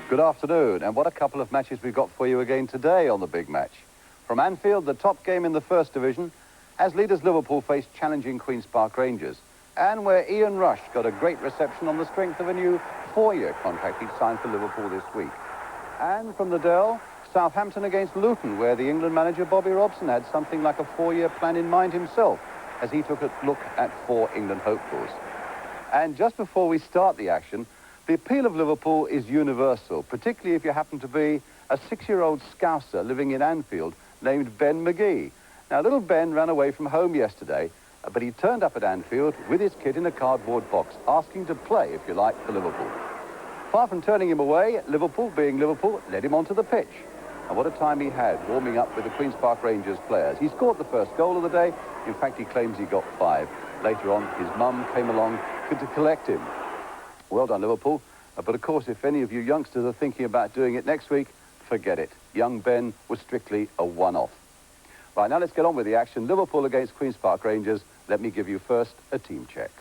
Good afternoon, and what a couple of matches we've got for you again today on the big match. From Anfield, the top game in the First Division, as leaders Liverpool face challenging Queen's Park Rangers, and where Ian Rush got a great reception on the strength of a new 4-year contract he'd signed for Liverpool this week. And from the Dell, Southampton against Luton, where the England manager Bobby Robson had something like a 4-year plan in mind himself as he took a look at 4 England hopefuls. And just before we start the action, the appeal of Liverpool is universal, particularly if you happen to be a 6-year-old Scouser living in Anfield named Ben McGee. Now, little Ben ran away from home yesterday, but he turned up at Anfield with his kit in a cardboard box, asking to play, if you like, for Liverpool. Far from turning him away, Liverpool, being Liverpool, led him onto the pitch. And what a time he had warming up with the Queen's Park Rangers players. He scored the first goal of the day. In fact, he claims he got 5. Later on, his mum came along to collect him. Well done, Liverpool. But of course, if any of you youngsters are thinking about doing it next week, forget it. Young Ben was strictly a one-off. Right, now let's get on with the action. Liverpool against Queen's Park Rangers. Let me give you first a team check.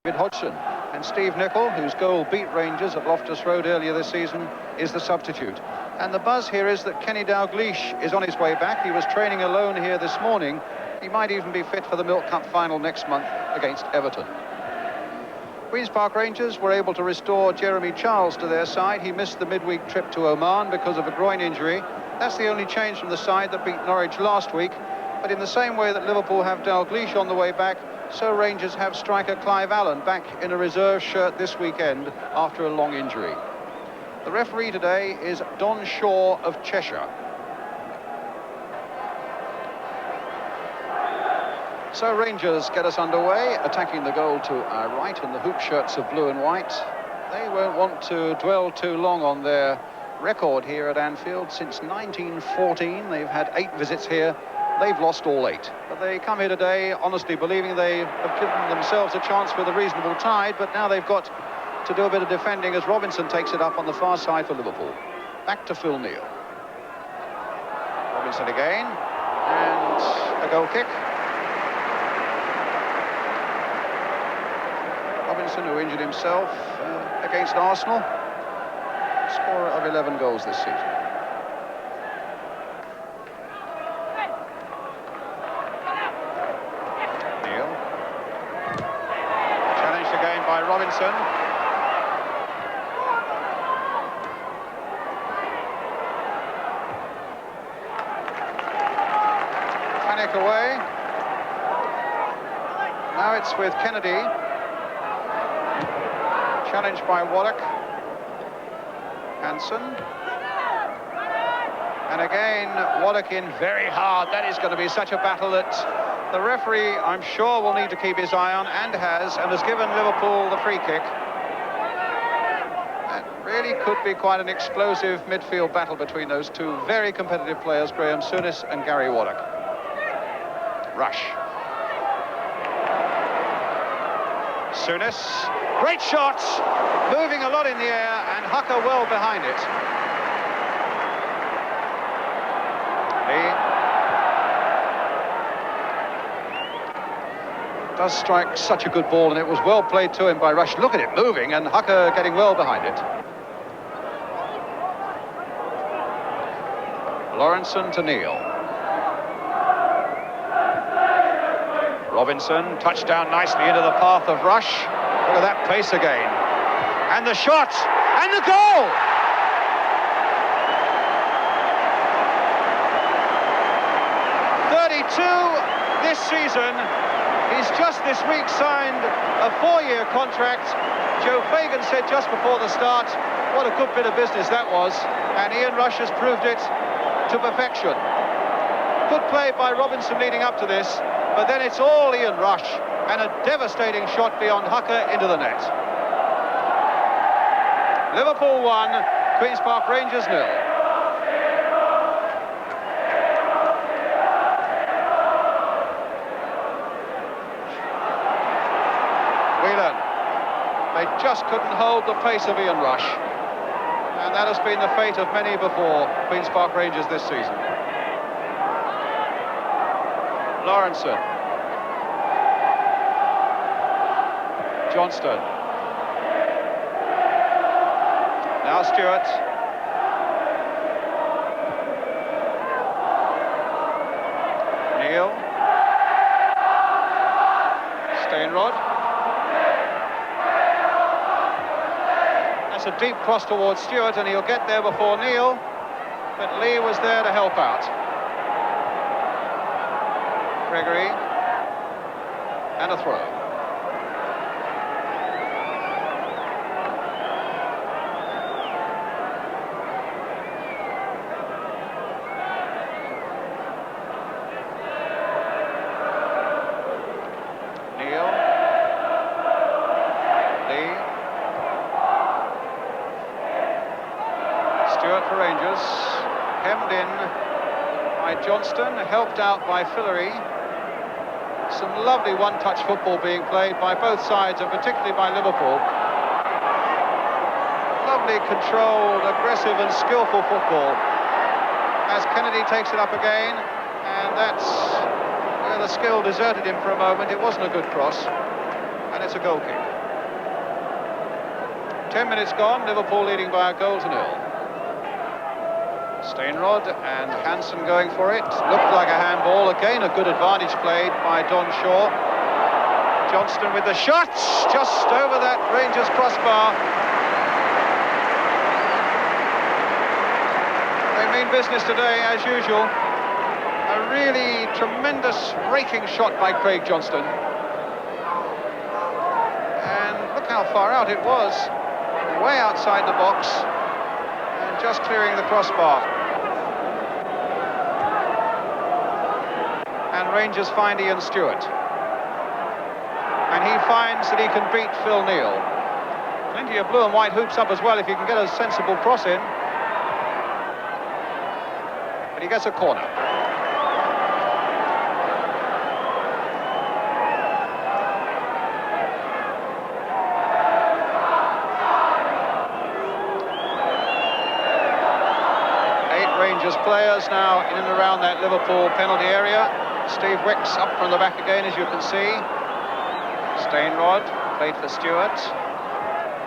David Hodgson and Steve Nicol, whose goal beat Rangers at Loftus Road earlier this season, is the substitute. And the buzz here is that Kenny Dalglish is on his way back. He was training alone here this morning. He might even be fit for the Milk Cup final next month against Everton. Queen's Park Rangers were able to restore Jeremy Charles to their side. He missed the midweek trip to Oman because of a groin injury. That's the only change from the side that beat Norwich last week. But in the same way that Liverpool have Dalglish on the way back, so Rangers have striker Clive Allen back in a reserve shirt this weekend after a long injury. The referee today is Don Shaw of Cheshire. So Rangers get us underway, attacking the goal to our right in the hoop shirts of blue and white. They won't want to dwell too long on their record here at Anfield. Since 1914, they've had 8 visits here. They've lost all 8. But they come here today honestly believing they have given themselves a chance with a reasonable tide, but now they've got to do a bit of defending as Robinson takes it up on the far side for Liverpool. Back to Phil Neal. Robinson again, and a goal kick. Robinson, who injured himself against Arsenal, scorer of 11 goals this season. Neal. Challenged again by Robinson. Panic away. Now it's with Kennedy. Challenged by Waddock. Hansen. And again, Waddock in very hard. That is going to be such a battle that the referee, I'm sure, will need to keep his eye on, and has given Liverpool the free kick. That really could be quite an explosive midfield battle between those two very competitive players, Graham Souness and Gary Waddock. Rush. Souness. Great shot, moving a lot in the air, and Hucker well behind it. He does strike such a good ball, and it was well played to him by Rush. Look at it moving, and Hucker getting well behind it. Lawrenson to Neal. Robinson touched down nicely into the path of Rush. Look at that pace again. And the shot! And the goal! .32 this season. He's just this week signed a 4-year contract. Joe Fagan said just before the start, what a good bit of business that was. And Ian Rush has proved it to perfection. Good play by Robinson leading up to this, but then it's all Ian Rush. And a devastating shot beyond Hucker into the net. Liverpool 1, Queen's Park Rangers 0. Whelan. They just couldn't hold the pace of Ian Rush. And that has been the fate of many before Queen's Park Rangers this season. Lawrenson. Johnston. Now Now Stewart. Neil. Stainrod. That's a deep cross towards Stewart, and he'll get there before Neil, but Lee was there to help out. Gregory. And a throw. Neil. Lee. Stewart for Rangers. Hemmed in by Johnston, helped out by Fillery. Some lovely one-touch football being played by both sides, and particularly by Liverpool. Lovely, controlled, aggressive and skillful football. As Kennedy takes it up again, and that's where the skill deserted him for a moment. It wasn't a good cross, and it's a goal kick. 10 minutes gone, Liverpool leading by a goal to nil. Stainrod and Hansen going for it. Looked like a handball. Again, a good advantage played by Don Shaw. Johnston with the shot, just over that Rangers crossbar. They mean business today, as usual. A really tremendous raking shot by Craig Johnston. And look how far out it was. Way outside the box. And just clearing the crossbar. And Rangers find Ian Stewart. And he finds that he can beat Phil Neal. Plenty of blue and white hoops up as well if you can get a sensible cross in. But he gets a corner. Rangers players now in and around that Liverpool penalty area. Steve Wicks up from the back again, as you can see. Stainrod played for Stewart.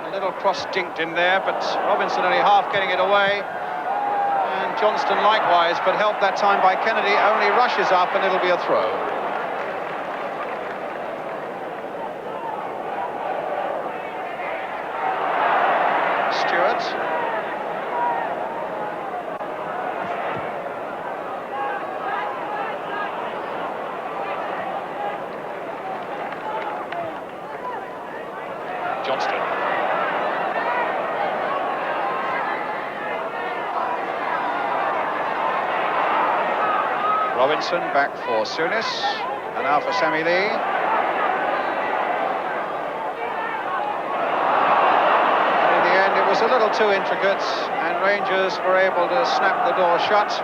A little cross dinked in there, but Robinson only half getting it away. And Johnston likewise, but helped that time by Kennedy. Only rushes up, and it'll be a throw. Stewart. Johnston. Robinson back for Souness, and now for Sammy Lee. And in the end it was a little too intricate, and Rangers were able to snap the door shut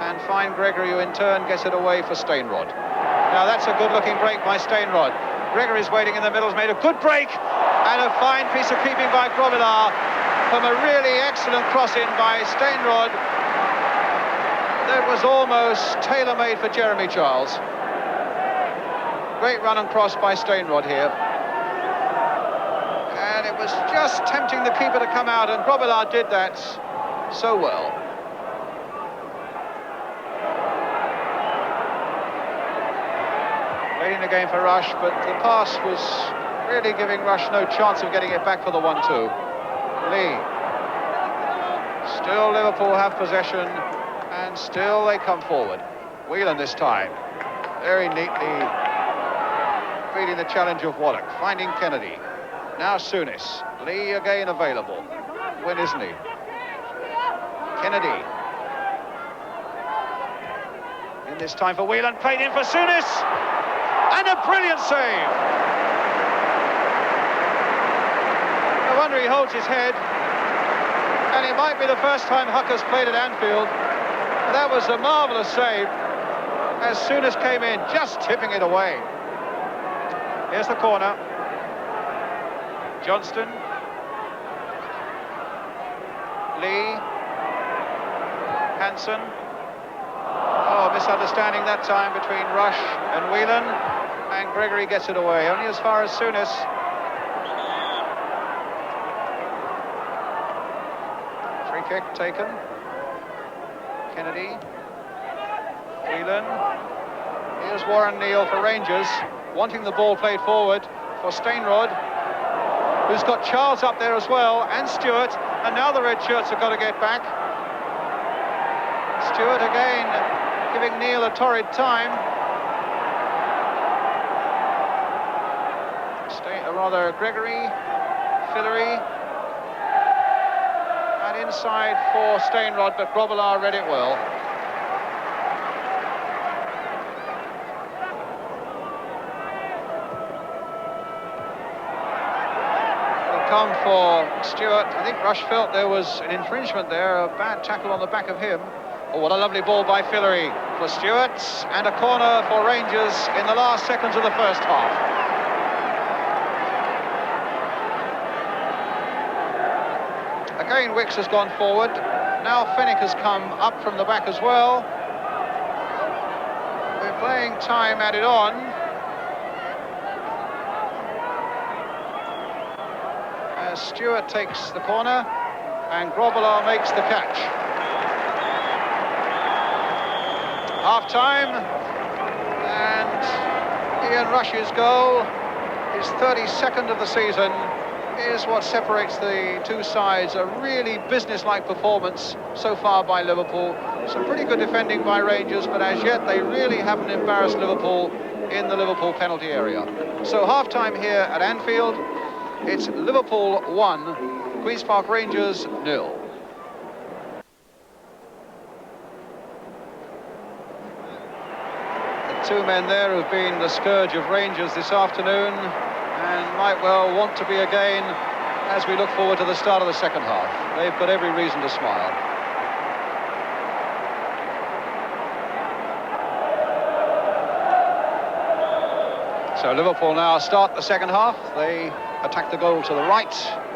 and find Gregory, who in turn gets it away for Stainrod. Now that's a good looking break by Stainrod. Gregory's waiting in the middle, has made a good break. And a fine piece of keeping by Grobbelaar from a really excellent cross-in by Stainrod. That was almost tailor-made for Jeremy Charles. Great run and cross by Stainrod here. And it was just tempting the keeper to come out, and Grobbelaar did that so well. Waiting again for Rush, but the pass was really giving Rush no chance of getting it back for the 1-2. Lee. Still Liverpool have possession, and still they come forward. Whelan this time. Very neatly beating the challenge of Waddock. Finding Kennedy. Now Souness. Lee again available. When isn't he? Kennedy. In this time for Whelan. Played in for Souness. And a brilliant save. No wonder he holds his head, and it might be the first time Hucker's played at Anfield. That was a marvellous save as Souness came in, just tipping it away. Here's the corner. Johnston. Lee. Hansen. Oh, misunderstanding that time between Rush and Whelan, and Gregory gets it away, only as far as Souness. kick taken. Kennedy. Whelan. Here's Warren Neal for Rangers, wanting the ball played forward for Stainrod, who's got Charles up there as well, and Stewart, and now the red shirts have got to get back. Stewart again giving Neal a torrid time. Gregory, Fillery, and inside for Stainrod, but Grobbelaar read it well. Come for Stewart. I think Rush felt there was an infringement there, a bad tackle on the back of him. Oh, what a lovely ball by Fillery for Stewart, and a corner for Rangers in the last seconds of the first half. Again, Wicks has gone forward. Now Fenwick has come up from the back as well. We're playing time added on. As Stewart takes the corner and Grobbelaar makes the catch. Half-time, and Ian Rush's goal, his 32nd of the season, is what separates the two sides. A really business-like performance so far by Liverpool. Some pretty good defending by Rangers, but as yet they really haven't embarrassed Liverpool in the Liverpool penalty area. So half-time here at Anfield. It's Liverpool 1, Queen's Park Rangers 0. The two men there who've been the scourge of Rangers this afternoon and might well want to be again as we look forward to the start of the second half. They've got every reason to smile. So Liverpool now start the second half. They attack the goal to the right,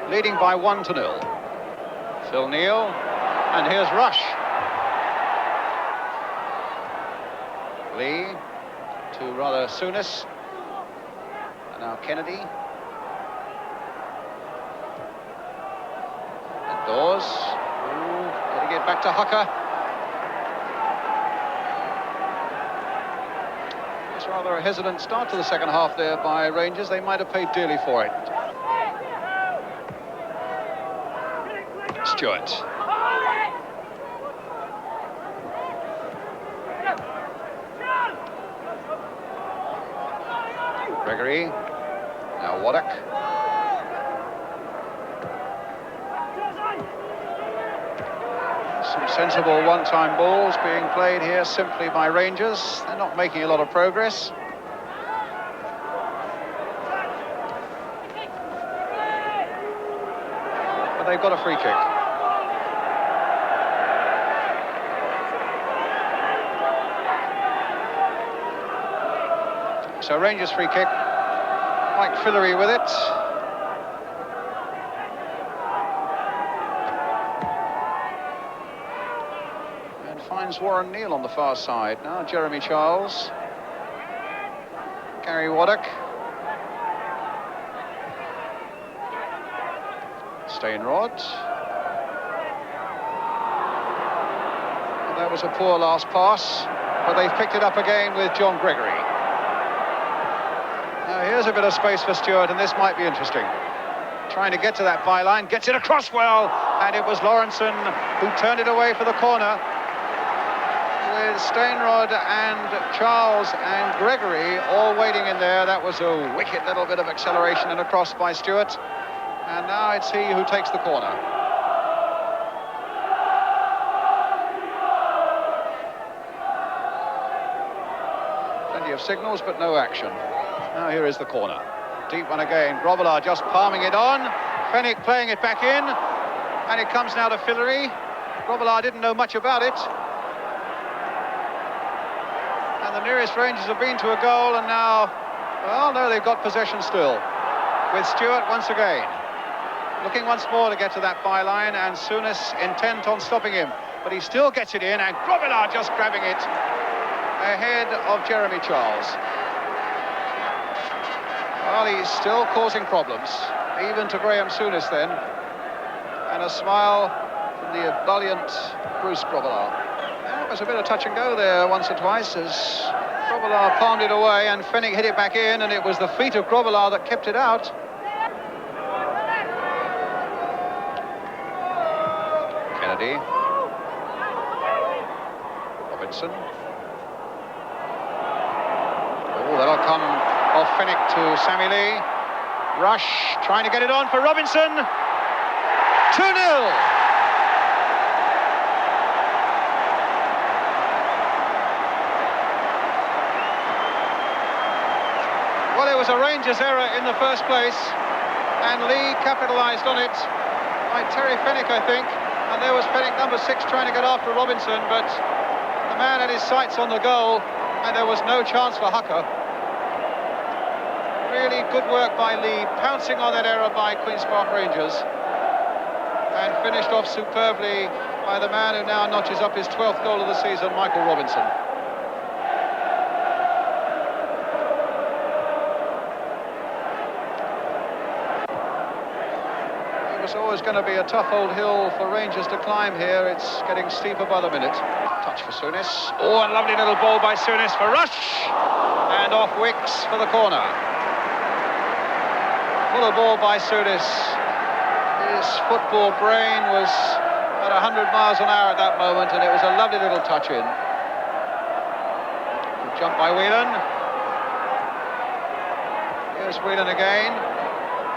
leading by 1-0. Phil Neal, and here's Rush. Lee to rather Souness. And now Kennedy. And Dawes. Got to get back to Hucker. It's rather a hesitant start to the second half there by Rangers. They might have paid dearly for it. Stewart. Gregory. Now Waddock. Some sensible one-time balls being played here simply by Rangers. They're not making a lot of progress. But they've got a free kick. So Rangers free kick. Mike Fillery with it. And finds Warren Neal on the far side. Now Jeremy Charles. Gary Waddock. Stainrod. And that was a poor last pass, but they've picked it up again with John Gregory. Now here's a bit of space for Stewart, and this might be interesting. Trying to get to that byline, gets it across well, and it was Lawrenson who turned it away for the corner. With Stainrod and Charles and Gregory all waiting in there. That was a wicked little bit of acceleration and a cross by Stewart. And now it's he who takes the corner. Plenty of signals, but no action. Now here is the corner. Deep one again. Grobbelaar just palming it on. Fenwick playing it back in. And it comes now to Fillery. Grobbelaar didn't know much about it. And the nearest Rangers have been to a goal, and now, well, no, they've got possession still. With Stewart once again. Looking once more to get to that byline, and Souness intent on stopping him. But he still gets it in, and Grobbelaar just grabbing it ahead of Jeremy Charles. Well, he's still causing problems, even to Graham Souness then. And a smile from the ebullient Bruce Grobbelaar. There was a bit of touch and go there once or twice as Grobbelaar palmed it away and Fenwick hit it back in, and it was the feet of Grobbelaar that kept it out. Kennedy. Robinson. Oh, that'll come off Fenwick to Sammy Lee. Rush trying to get it on for Robinson. 2-0. Well, it was a Rangers error in the first place, and Lee capitalised on it by Terry Fenwick, I think. And there was Fenwick, number 6, trying to get after Robinson, but the man had his sights on the goal, and there was no chance for Hucker. Really good work by Lee, pouncing on that error by Queen's Park Rangers, and finished off superbly by the man who now notches up his 12th goal of the season, Michael Robinson. It was always going to be a tough old hill for Rangers to climb here. It's getting steeper by the minute. Touch for Souness. Oh, a lovely little ball by Souness for Rush, and off Wicks for the corner. Full of ball by Souness. His football brain was at 100 miles an hour at that moment, and it was a lovely little touch in. Good jump by Whelan. Here's Whelan again.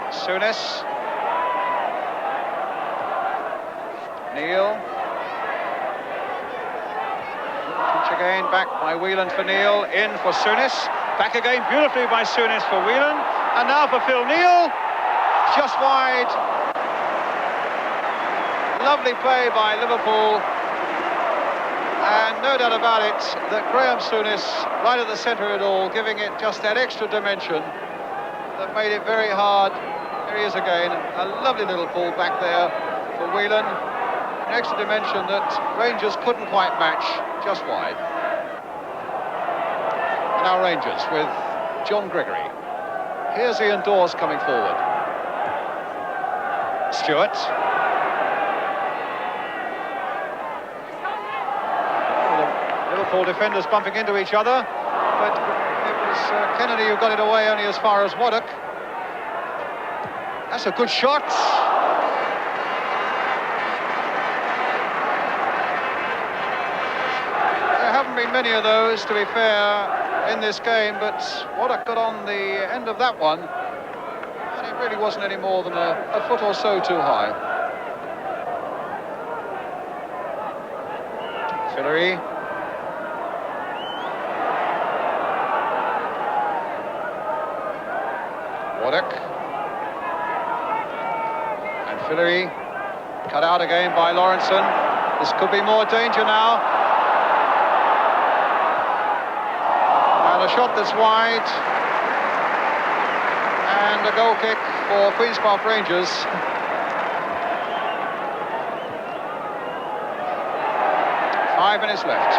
Souness. Neil. Touch again, back by Whelan for Neil. In for Souness. Back again beautifully by Souness for Whelan. And now for Phil Neal, just wide. Lovely play by Liverpool. And no doubt about it that Graham Souness, right at the centre of it all, giving it just that extra dimension that made it very hard. Here he is again, a lovely little ball back there for Whelan. An extra dimension that Rangers couldn't quite match, just wide. And now Rangers with John Gregory. Here's Ian Dawes coming forward. Stewart. The Liverpool defenders bumping into each other, but it was Kennedy who got it away only as far as Waddock. That's a good shot. There haven't been many of those, to be fair, in this game, but Waddock got on the end of that one, and it really wasn't any more than a foot or so too high. Fillery. Waddock. And Fillery cut out again by Lawrenson. This could be more danger now. A shot that's wide, and a goal kick for Queen's Park Rangers. Five minutes left.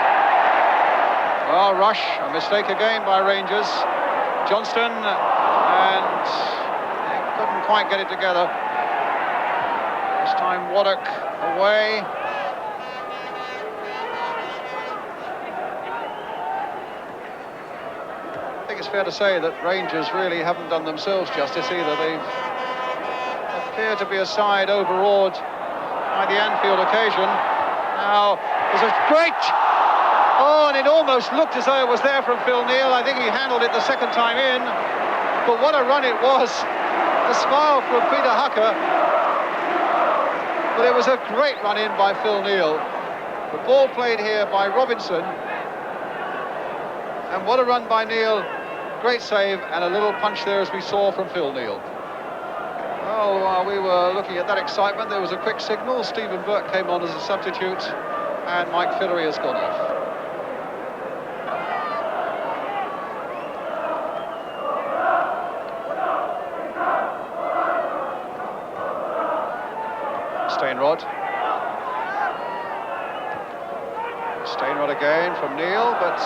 Well, Rush, a mistake again by Rangers. Johnston, and they couldn't quite get it together. This time Waddock away. I think it's fair to say that Rangers really haven't done themselves justice either. They appear to be a side overawed by the Anfield occasion. Now, there's a great... Oh, and it almost looked as though it was there from Phil Neal. I think he handled it the second time in. But what a run it was. A smile from Peter Hucker. But it was a great run in by Phil Neal. The ball played here by Robinson. And what a run by Neal. Great save, and a little punch there as we saw from Phil Neal. Well, while we were looking at that excitement, there was a quick signal. Stephen Burke came on as a substitute, and Mike Fillery has gone off. Stainrod again from Neal, but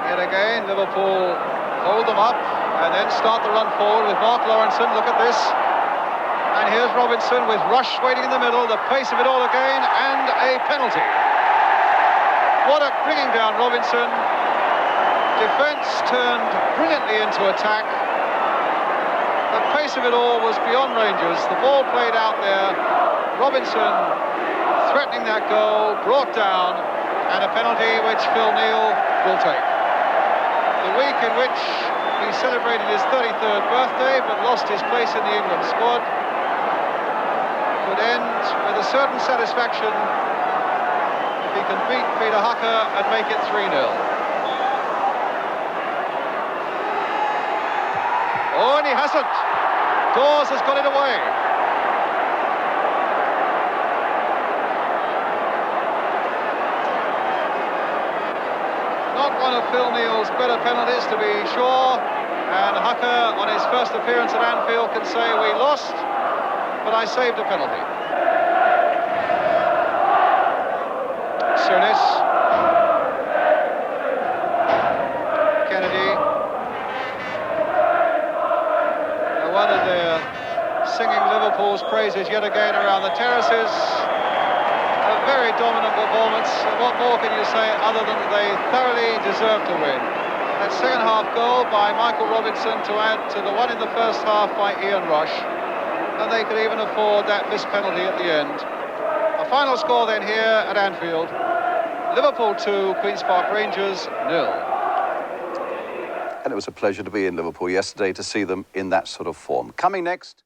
yet again Liverpool hold them up and then start the run forward with Mark Lawrenson. Look at this. And here's Robinson with Rush waiting in the middle, the pace of it all again, and a penalty. What a bringing down Robinson. Defence turned brilliantly into attack. The pace of it all was beyond Rangers. The ball played out there. Robinson threatening that goal, brought down, and a penalty which Phil Neal will take. The week in which he celebrated his 33rd birthday but lost his place in the England squad could end with a certain satisfaction if he can beat Peter Hucker and make it 3-0. Oh, and he hasn't. Dawes has got it away. Not one of Phil Neal's better penalties, to be sure. And Hucker, on his first appearance at Anfield, can say, we lost, but I saved a penalty. Souness. Kennedy. No wonder they're singing Liverpool's praises yet again around the terraces. A very dominant performance. And what more can you say other than they thoroughly deserve to win? That second half goal by Michael Robinson to add to the one in the first half by Ian Rush. And they could even afford that missed penalty at the end. A final score then here at Anfield. Liverpool 2, Queen's Park Rangers 0. And it was a pleasure to be in Liverpool yesterday to see them in that sort of form. Coming next...